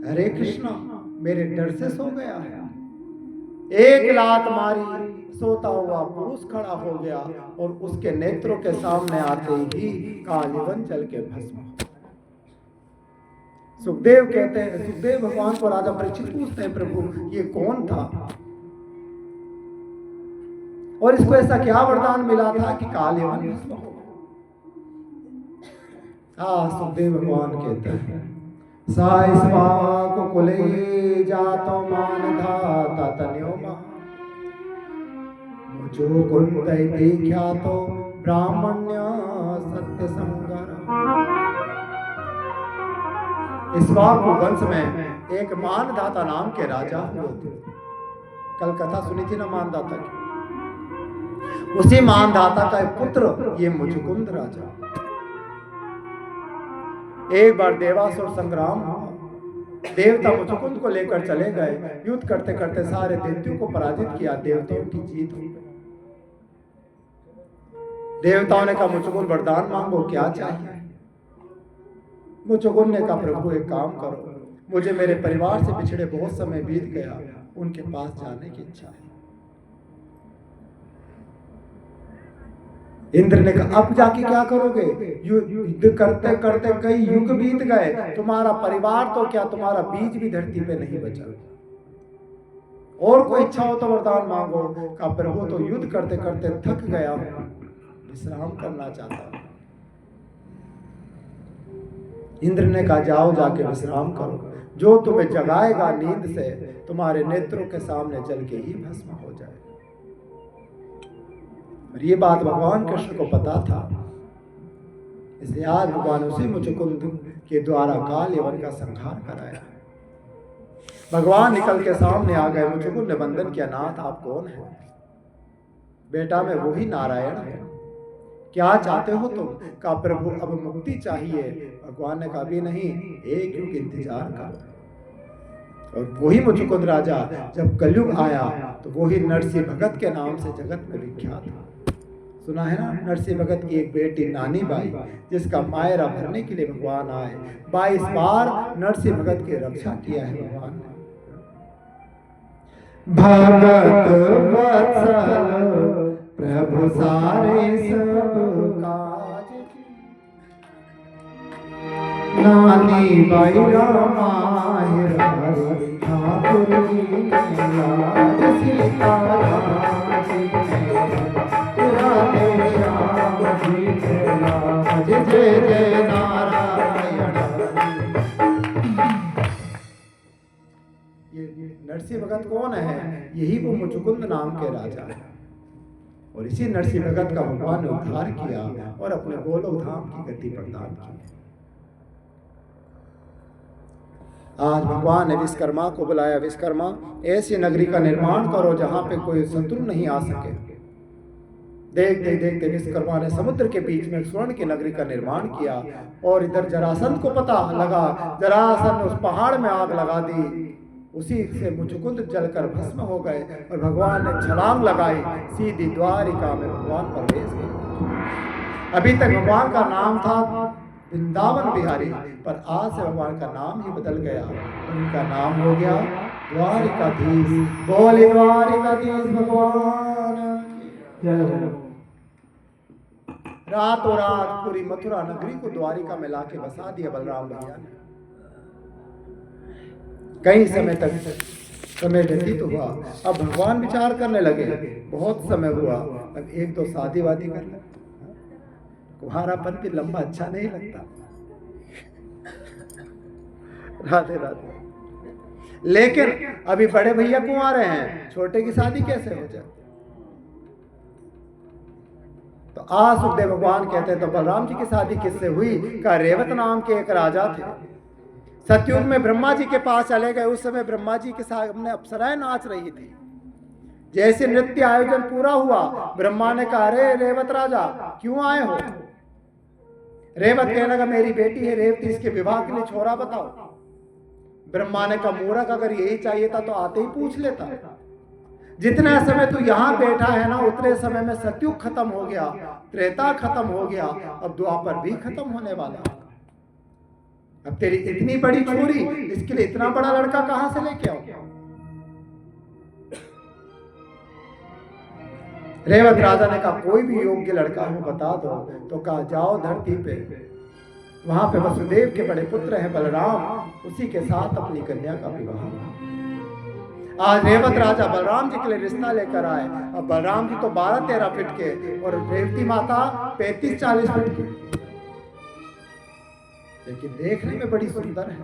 अरे कृष्णा, मेरे डर से सो गया है। एक लात मारी, सोता हुआ पुरुष खड़ा हो गया और उसके नेत्रों के सामने आते ही काल यवन जल के भस्म हो। सुखदेव कहते हैं, सुखदेव भगवान को राजा परीक्षित पूछते हैं, प्रभु ये कौन था और इसको ऐसा क्या वरदान मिला था कि काल यवन भस्म हो? सुखदेव भगवान कहते हैं, साइस्वा कुले जातो मान धाता तन्यो महा, मुझो कुंदै देखा तो ब्राह्मण्य सत्य संगर। इक्ष्वाकु वंश में एक मानधाता नाम के राजा हुए थे। कल कथा सुनी थी ना मानधाता की। उसी मानधाता का एक पुत्र ये मुचुकुंद राजा। एक बार देवासुर संग्राम हुआ। देवता मुचुकुंद को लेकर चले गए। युद्ध करते करते सारे दैत्यों को पराजित किया। देवताओं की जीत हुई। देवताओं ने कहा, मुचुकुंद वरदान मांगो, क्या चाहिए? मुचुकुंद ने कहा, प्रभु एक काम करो, मुझे मेरे परिवार से बिछड़े बहुत समय बीत गया, उनके पास जाने की इच्छा है। इंद्र ने कहा, अब जाके क्या करोगे? युद्ध करते करते कई युग बीत गए, तुम्हारा परिवार तो क्या, तुम्हारा बीज भी धरती पे नहीं बचा। और कोई इच्छा हो तो वरदान मांगो। कहा, प्रभु तो युद्ध करते करते थक गया हूं, विश्राम करना चाहता हूं। इंद्र ने कहा, जाओ जाके विश्राम करो, जो तुम्हें जगाएगा नींद से तुम्हारे नेत्रों के सामने जल के ही भस्म हो जाए। और ये बात भगवान कृष्ण को पता था, इसलिए आज भगवान उसी मुचुकुंद के द्वारा काल यवन का संहार कराया। भगवान निकल के सामने आ गए। मुचुकुंद ने वंदन किया, नाथ आप कौन है? बेटा मैं वही नारायण है, क्या चाहते हो तुम? कहा, प्रभु अब मुक्ति चाहिए। भगवान ने कहा, भी नहीं, एक युग इंतजार करो। और वही मुचुकुंद राजा जब कलयुग आया तो वही नरसिंह भगत के नाम से जगत में विख्यात था। सुना है ना, नरसिंह भगत की एक बेटी नानी बाई, जिसका मायरा भरने के लिए भगवान आए। 22 बार नरसिंह भगत की रक्षा किया है भगवान ने। भगत वत्सल प्रभु सारे सब काज, नानी बाई रामाय ठाकुर लाज सीताराम राधे श्याम जय जय नारायण। ये नरसिंह भगत कौन है? यही वो मुचुकुंद नाम के राजा है। और इसी नरसिंह भगत का भगवान ने उद्धार किया और अपने गोलोक धाम की गति प्रदान की। आज भगवान ने विश्वकर्मा को बुलाया, विश्वकर्मा ऐसी नगरी का निर्माण करो जहां पे कोई शत्रु नहीं आ सके, देखते देखते विश्वकर्मा ने समुद्र के बीच में एक स्वर्ण की नगरी का निर्माण किया और इधर जरासंध को पता लगा, जरासंध ने उस पहाड़ में आग लगा दी, उसी से मुचुकुंद जलकर भस्म हो गए और भगवान ने छलांग लगाई, सीधी द्वारिका में भगवान प्रवेश किया। अभी तक भगवान का नाम था वृंदावन बिहारी, पर आज से भगवान का नाम ही बदल गया, उनका नाम हो गया द्वारिकाधीश। बोले द्वारिकाधीश भगवान। रातों रात पूरी मथुरा नगरी को द्वारिका में लाके बसा दिया बलराम भैया ने। कई समय तक समय व्यतीत हुआ, अब भगवान विचार करने लगे, बहुत समय हुआ, अब एक दो शादी वादी कर ले, कुम्हारापन भी लंबा अच्छा नहीं लगता। राधे राधे। लेकिन अभी बड़े भैया कुंवारे हैं, छोटे की शादी कैसे हो जाए? तो आज सुखदेव भगवान कहते हैं तो बलराम जी की शादी किससे हुई? का रेवत नाम के एक राजा थे, सतयुग में ब्रह्मा जी के पास चले गए। उस समय ब्रह्मा जी के सामने अप्सराएं नाच रही थी। जैसे नृत्य आयोजन पूरा हुआ, ब्रह्मा ने कहा, अरे रेवत राजा क्यों आए हो? रेवत कहने लगा, मेरी बेटी है रेवती, इसके विवाह के लिए छोरा बताओ। ब्रह्मा ने कहा, मूर्ख, अगर यही चाहिए था तो आते ही पूछ लेता। जितना समय तू यहाँ बैठा है ना, उतने समय में सतयुग खत्म हो गया, त्रेता खत्म हो गया, अब द्वापर भी खत्म होने वाला। अब तेरी इतनी बड़ी छोरी, इसके लिए इतना बड़ा लड़का कहां से लेके आओ? रेवत राजा ने कहा, कोई भी योग्य लड़का हो बता दो। तो कहा, जाओ धरती पे, वहां पे वसुदेव के बड़े पुत्र हैं बलराम, उसी के साथ अपनी कन्या का विवाह। आज रेवत राजा बलराम जी के लिए रिश्ता लेकर आए। अब बलराम जी तो 12-13 फीट के और रेवती माता 35-40 फीट की, लेकिन देखने में बड़ी सुंदर है।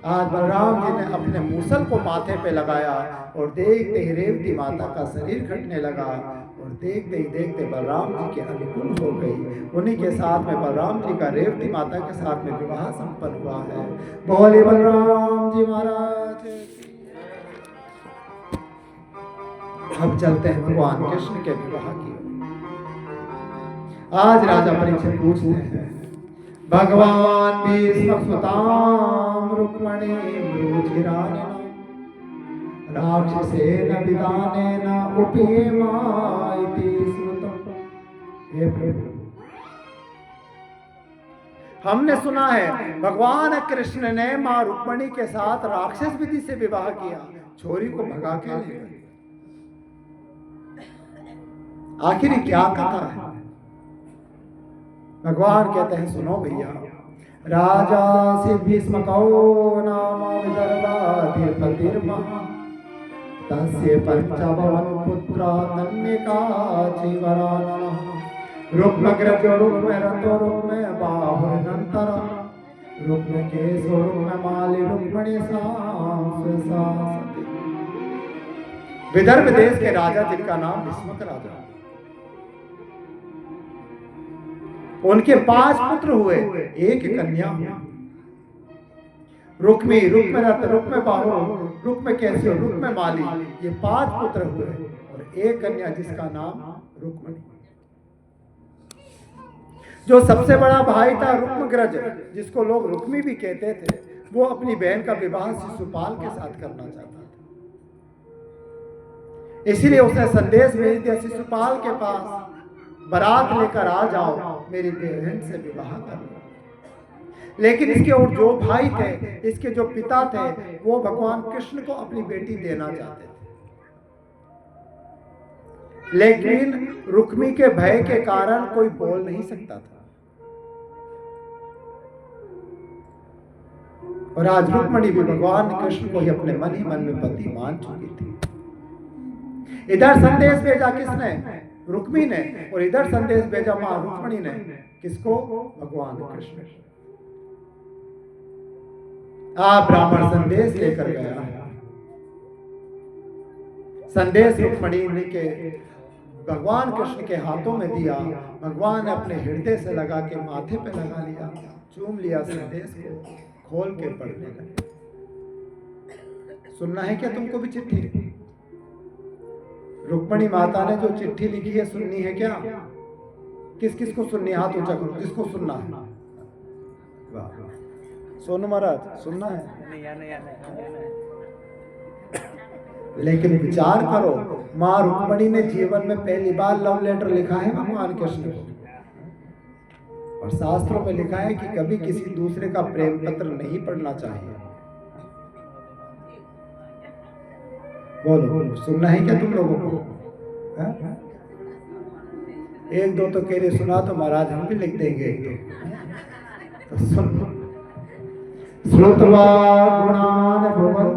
आज बलराम जी ने अपने मूसल को माथे पे लगाया और देखते ही रेवती माता का शरीर घटने लगा और देखते ही देखते बलराम जी के अनुकूल हो गई। उन्हीं के साथ में बलराम जी का रेवती माता के साथ में विवाह संपन्न हुआ है। बोले बलराम जी महाराज। अब चलते हैं भगवान कृष्ण के विवाह की। आज राजा परीक्षित पूछते हैं, भगवान भीष्मसुतां रुक्मिणी रुचिरानेन राक्षसेन विदानेन उपीमा इति श्रुतं। हे प्रभु, हमने सुना है भगवान कृष्ण ने मां रुक्मिणी के साथ राक्षस विधि से विवाह किया, छोरी को भगा के ले गए। आखिर क्या कथा है? भगवान कहते हैं, सुनो भैया, राजा से भीष्मको नाम विदर्भाधिपतिर्महा तस्य पंचभवन पुत्रा तन्निकाचिवरानः रुक्मग्रजो रुक्मरतो रुक्मबाहुरनन्तरा रुक्मकेशो रुक्ममाली रुक्मिणी सांस्वसासति। विदर्भ देश के राजा जिनका नाम भीष्मक राजा, उनके 5 पुत्र हुए, एक कन्या। रुक्मी, रुक्मरथ, रुक्मबाहु, रुक्मकेशो, रुक्ममाली, ये 5 पुत्र हुए और एक कन्या जिसका नाम रुक्मिणी। जो सबसे बड़ा भाई था रुक्मग्रज, जिसको लोग रुक्मी भी कहते थे, वो अपनी बहन का विवाह शिशुपाल के साथ करना चाहता था। इसीलिए उसने संदेश भेज दिया, शिशुपाल के पास बारात लेकर आ जाओ, मेरी बहन से विवाह कर। लेकिन इसके और जो भाई थे, इसके जो पिता थे, वो भगवान कृष्ण को अपनी बेटी देना चाहते थे, लेकिन रुक्मी के भय के कारण कोई बोल नहीं सकता था। और आज रुक्मिणी भी भगवान कृष्ण को ही अपने मन ही मन में पति मान चुकी थी। इधर संदेश भेजा किसने? रुक्मी ने, और इधर संदेश भेजा मां रुक्मिणी ने। किसको? भगवान कृष्ण। ब्राह्मण संदेश लेकर गया। संदेश रुक्मिणी ने के भगवान कृष्ण के हाथों में दिया। भगवान ने अपने हृदय से लगा के माथे पे लगा लिया, चूम लिया, संदेश को खोल के पढ़ने लगे। सुनना है क्या तुमको भी चिट्ठी? रुक्मणी माता ने जो चिट्ठी लिखी है सुननी है क्या? किस किस को सुननी है? हाथ ऊंचा करो जिसको सुनना है। वाह, सोनू महाराज सुनना है? लेकिन विचार करो, माँ रुक्मणी ने जीवन में पहली बार लव लेटर लिखा है भगवान कृष्ण को, और शास्त्रों में लिखा है कि कभी किसी दूसरे का प्रेम पत्र नहीं पढ़ना चाहिए। बोलो, सुनना है क्या तुम लोगों को? है? एक दो तो कह रहे सुना तो महाराज हम भी लिख देंगे एक दो। तो सुन, श्रुतवा गुणान भुवन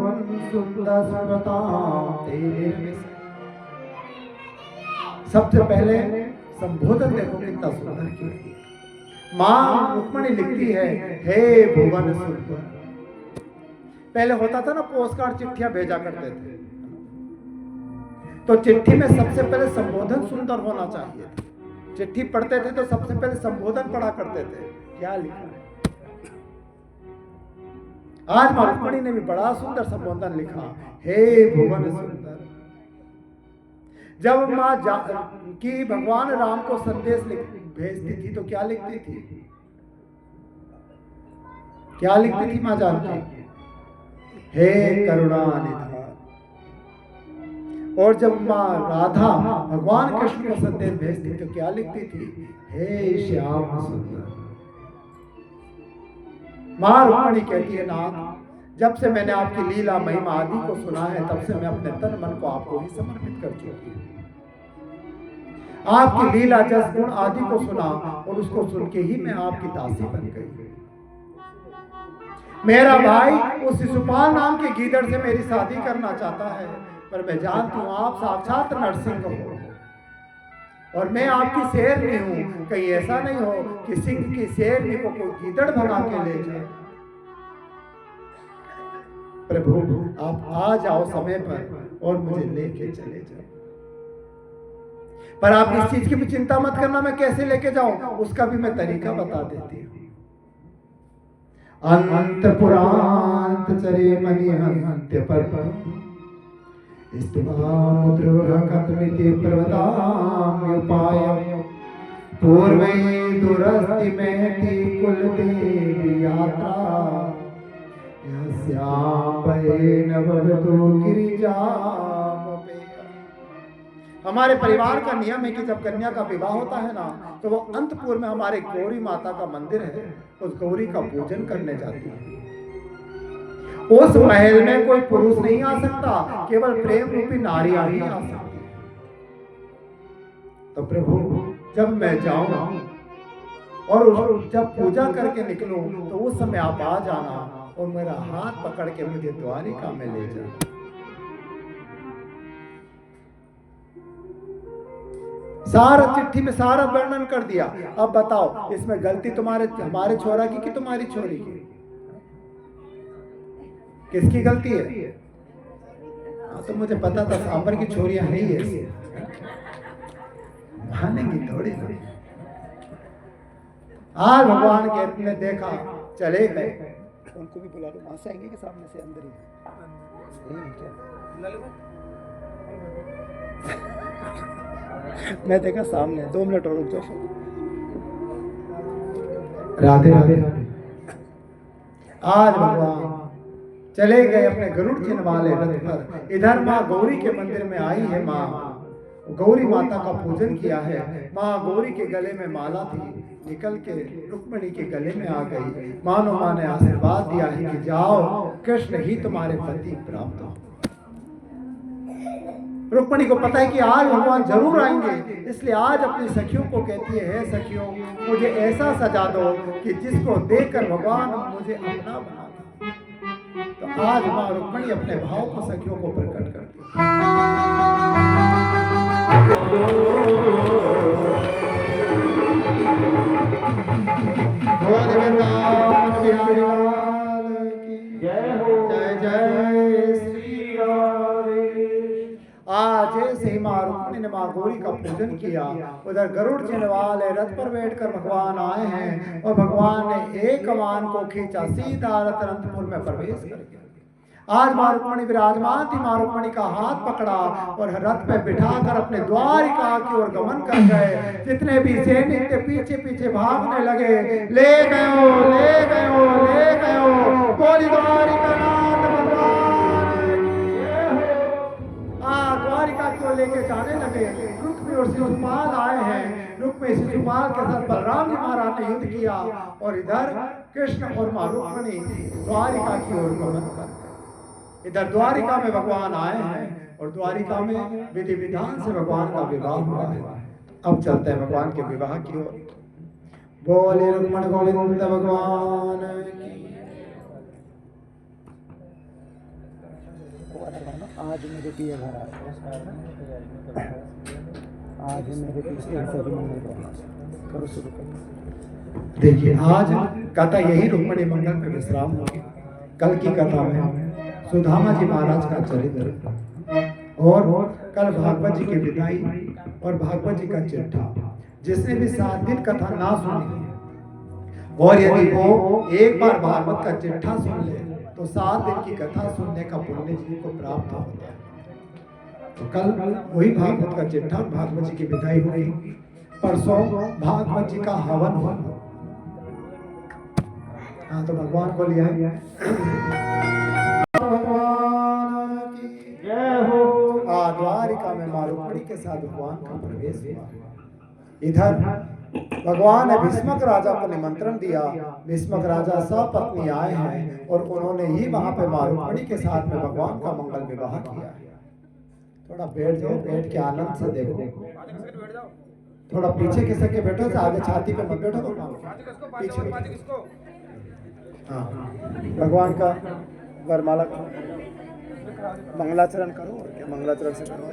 सुंदर सुरतां तेरे। सबसे पहले संबोधन देखो कितना सुंदर किया। मां रुक्मणी लिखती है, हे भुवन सुंदर। पहले होता था ना, पोस्ट कार्ड चिट्ठियां भेजा करते थे, तो चिट्ठी में सबसे पहले संबोधन सुंदर होना चाहिए। चिट्ठी पढ़ते थे तो सबसे पहले संबोधन पढ़ा करते थे, क्या लिखा है। आज मां रुक्मणी ने भी बड़ा सुंदर संबोधन लिखा, हे भुवन सुंदर। जब मां की भगवान राम को संदेश भेजती थी तो क्या लिखती थी? क्या लिखती थी मां जानकी? हे करुणानिधि। और जब मां राधा भगवान कृष्ण को संदेश भेजती तो क्या लिखती थी? हे श्याम सुंदर। मां रुक्मणी कहती है, नाथ जब से मैंने आपकी लीला महिमा आदि को सुना है तब से मैं अपने तन मन को आपको ही समर्पित कर चुकी हूँ। आपकी लीला जस गुण आदि को सुना और उसको सुन के ही मैं आपकी दासी बन गई। मेरा भाई उस शिशुपाल नाम के गीदड़ से मेरी शादी करना चाहता है, पर मैं जानती हूँ आप साक्षात नरसिंह हो और मैं आपकी शेरनी हूँ। कहीं ऐसा नहीं हो कि सिंह की शेरनी को कोई गीदड़ भगा के ले जाए। प्रभु आप आ जाओ समय पर और मुझे लेके चले जाओ। पर आप इस चीज की भी चिंता मत करना, मैं कैसे लेके जाऊं उसका भी मैं तरीका बता देती हूँ। अंत पुरांत चरे मणि अंत्य पर पूर्वे दुरस्ति में थी कुल देवी यात्रा, हमारे परिवार का नियम है कि जब कन्या का विवाह होता है ना तो वो अंतपुर में हमारे गौरी माता का मंदिर है, उस गौरी का पूजन करने जाती है। उस महल में कोई पुरुष नहीं आ सकता, केवल प्रेम रूपी नारियां ही आ सकती। तो प्रभु जब मैं जाऊं और जब पूजा करके निकलूं तो उस समय आप आ जाना और मेरा हाथ पकड़ के मुझे द्वारिका में ले जाना। सारा चिट्ठी में सारा वर्णन कर दिया। अब बताओ इसमें गलती हमारे छोरा की कि तुम्हारी छोरी की? किसकी गलती है? तो मुझे पता था सांबर की छोरियां नहीं है, मानेंगी थोड़ी ना। आज भगवान के ने देखा चले गए, उनको भी बुला लो, वहां से आएंगे कि सामने से अंदर ही? मैं देखा सामने, 2 मिनट और रुक जाओ। राधे राधे। आज भगवान चले गए अपने गरुड़ चिन्ह वाले रथ पर। इधर माँ गौरी के मंदिर में आई है। माँ गौरी माता का पूजन किया है। माँ गौरी के गले में माला थी, निकल के रुक्मणी के गले में आ गई। मानो माँ ने आशीर्वाद दिया है कि जाओ कृष्ण ही तुम्हारे पति प्राप्त हो। रुक्मणी को पता है कि आज भगवान जरूर आएंगे, इसलिए आज अपनी सखियों को कहती है, हे सखियों मुझे ऐसा सजा दो कि जिसको देखकर भगवान मुझे अपना बना। तो आज माँ रुक्मणी अपने भाव को सखियों को प्रकट करती जय जय श्री राधे। आज ऐसे ही माँ रुक्मणी ने माँ गौरी का पूजन किया। उधर गरुड़ चिन्ह वाले रथ पर बैठकर भगवान आए हैं और भगवान ने एक कमान को खींचा, सीधा रथ अनंतपुर में प्रवेश कर गया। आज माँ रुक्मणी विराजमान थी। माँ रुक्मणी का हाथ पकड़ा और रथ पे बिठाकर अपने द्वारिका की ओर गमन कर गए। जितने भी सैनिक थे पीछे पीछे भागने लगे। ले गयो, ले गयो, ले गयो, बोली द्वारिका नाथ भगवान द्वारिका की ओर लेके जाने लगे। रुक्मी और शिशुपाल आए हैं। रुक्मी शिशुपाल के साथ बलराम जी महाराज ने युद्ध किया और इधर कृष्ण और माँ रुक्मणी द्वारिका की ओर गमन कर गए। इधर द्वारिका में भगवान आए हैं और द्वारिका में विधि विधान से भगवान का विवाह हुआ है। अब चलते हैं भगवान के विवाह की ओर। बोले रुक्मण गोविंद भगवान की। आज मेरे पिए घर आज मेरे पिए सभी मंगल करो शुरू करो। देखिए आज कथा यही रुक्मणी मंगल पे विश्राम होगी। कल की कथा में सुदामा जी महाराज का चरित्र और कल भागवत जी की विदाई और भागवत जी का चिट्ठा। जिसने भी 7 दिन कथा ना सुनी और यदि वो एक बार भागवत का चिट्ठा सुन ले तो 7 दिन की कथा सुनने का पुण्य जी को प्राप्त होता है। तो कल वही भागवत का चिट्ठा और भागवत जी की विदाई हुई। परसों भागवत जी का हवन हुआ। हाँ तो भगवान को लिया भगवान की जय हो। द्वारिका में माँ रुक्मणी के साथ भगवान का प्रवेश हुआ। इधर भगवान ने भीष्मक राजा को निमंत्रण दिया। भीष्मक राजा सपत्नी आए हैं और उन्होंने ही वहां पे माँ रुक्मणी के साथ में भगवान का मंगल विवाह किया है। थोड़ा बैठ जाओ, बैठ के आनंद से देखो। थोड़ा पीछे खिसक के बैठो, आगे छाती पे मत बैठो। पीछे हाँ भगवान का वरमाला करो, मंगलाचरण करो और क्या मंगलाचरण से करो।